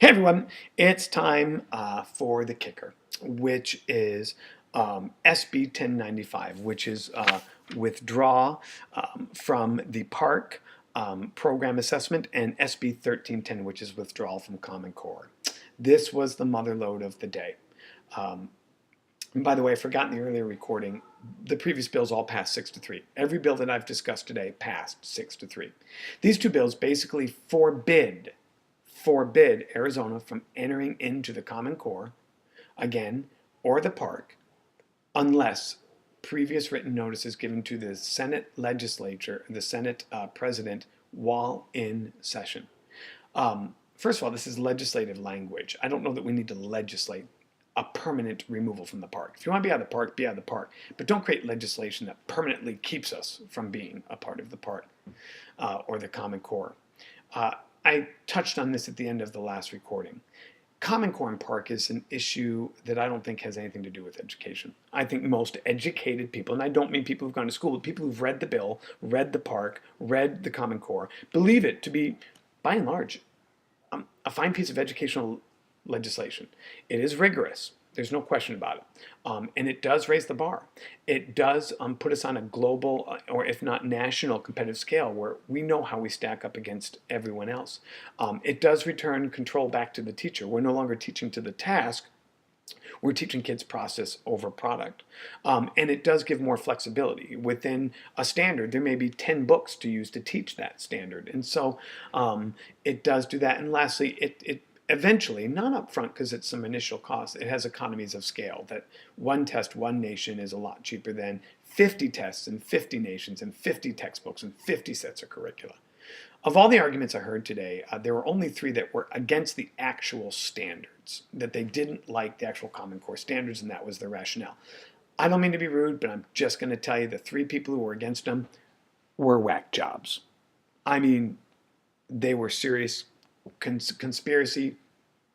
Hey everyone, it's time for the kicker, which is SB 1095, which is withdraw from the park program assessment, and SB 1310, which is withdrawal from Common Core. This was the mother lode of the day. And by the way, I forgot in the earlier recording, the previous bills all passed 6-3. Every bill that I've discussed today passed 6-3. These two bills basically forbid Arizona from entering into the Common Core again or the park unless previous written notice is given to the Senate legislature, the Senate president, while in session. First of all, this is legislative language. I don't know that we need to legislate a permanent removal from the park. If you want to be out of the park, be out of the park. But don't create legislation that permanently keeps us from being a part of the park or the Common Core. I touched on this at the end of the last recording. Common Core and park is an issue that I don't think has anything to do with education. I think most educated people, and I don't mean people who've gone to school, but people who've read the bill, read the park, read the Common Core, believe it to be, by and large, a fine piece of educational legislation. It is rigorous. There's no question about it. And it does raise the bar. It does put us on a global, or if not national, competitive scale where we know how we stack up against everyone else. It does return control back to the teacher. We're no longer teaching to the task. We're teaching kids process over product. And it does give more flexibility. Within a standard, there may be 10 books to use to teach that standard. And so it does do that. And lastly, it eventually, not up front because it's some initial cost, it has economies of scale, that one test, one nation is a lot cheaper than 50 tests in 50 nations and 50 textbooks and 50 sets of curricula. Of all the arguments I heard today, there were only 3 that were against the actual standards, that they didn't like the actual Common Core standards, and that was their rationale. I don't mean to be rude, but I'm just going to tell you the 3 people who were against them were whack jobs. I mean, they were serious conspiracy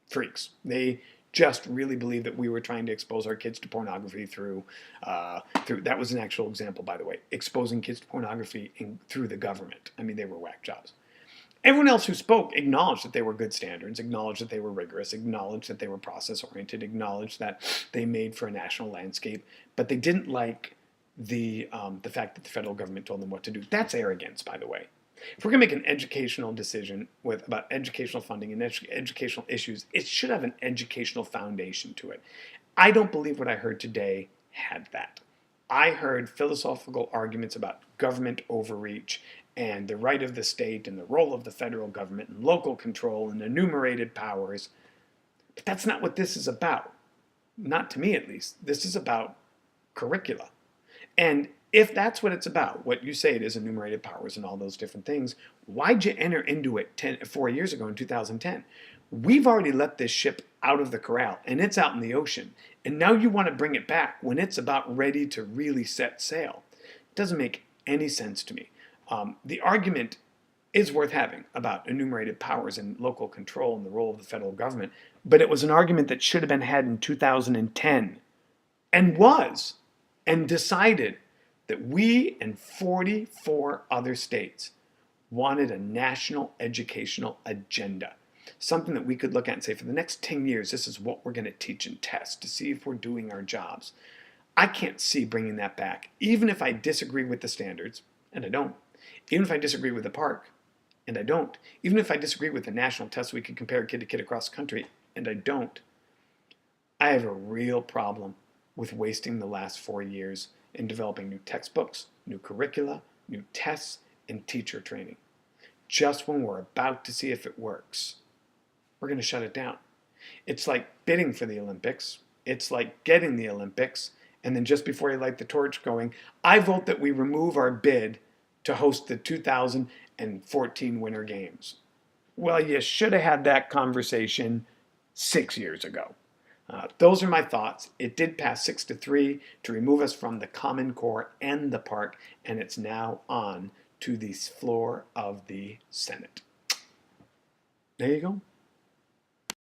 freaks. They just really believed that we were trying to expose our kids to pornography through that was an actual example, by the way, exposing kids to pornography through the government. I mean, they were whack jobs. Everyone else who spoke acknowledged that they were good standards, acknowledged that they were rigorous, acknowledged that they were process-oriented, acknowledged that they made for a national landscape, but they didn't like the fact that the federal government told them what to do. That's arrogance, by the way. If we're going to make an educational decision about educational funding and educational issues, it should have an educational foundation to it. I don't believe what I heard today had that. I heard philosophical arguments about government overreach and the right of the state and the role of the federal government and local control and enumerated powers. But that's not what this is about. Not to me, at least. This is about curricula. And if that's what it's about, what you say it is, enumerated powers and all those different things, why'd you enter into it 4 years ago in 2010? We've already let this ship out of the corral, and it's out in the ocean. And now you want to bring it back when it's about ready to really set sail. It doesn't make any sense to me. The argument is worth having about enumerated powers and local control and the role of the federal government, but it was an argument that should have been had in 2010 and was, and decided that we and 44 other states wanted a national educational agenda. Something that we could look at and say, for the next 10 years, this is what we're going to teach and test to see if we're doing our jobs. I can't see bringing that back, even if I disagree with the standards, and I don't. Even if I disagree with the park, and I don't. Even if I disagree with the national test we could compare kid to kid across the country, and I don't. I have a real problem with wasting the last 4 years in developing new textbooks, new curricula, new tests, and teacher training. Just when we're about to see if it works, we're going to shut it down. It's like bidding for the Olympics. It's like getting the Olympics, and then just before you light the torch going, I vote that we remove our bid to host the 2014 Winter Games. Well, you should have had that conversation 6 years ago. Those are my thoughts. It did pass 6-3 to remove us from the Common Core and the park, and it's now on to the floor of the Senate. There you go.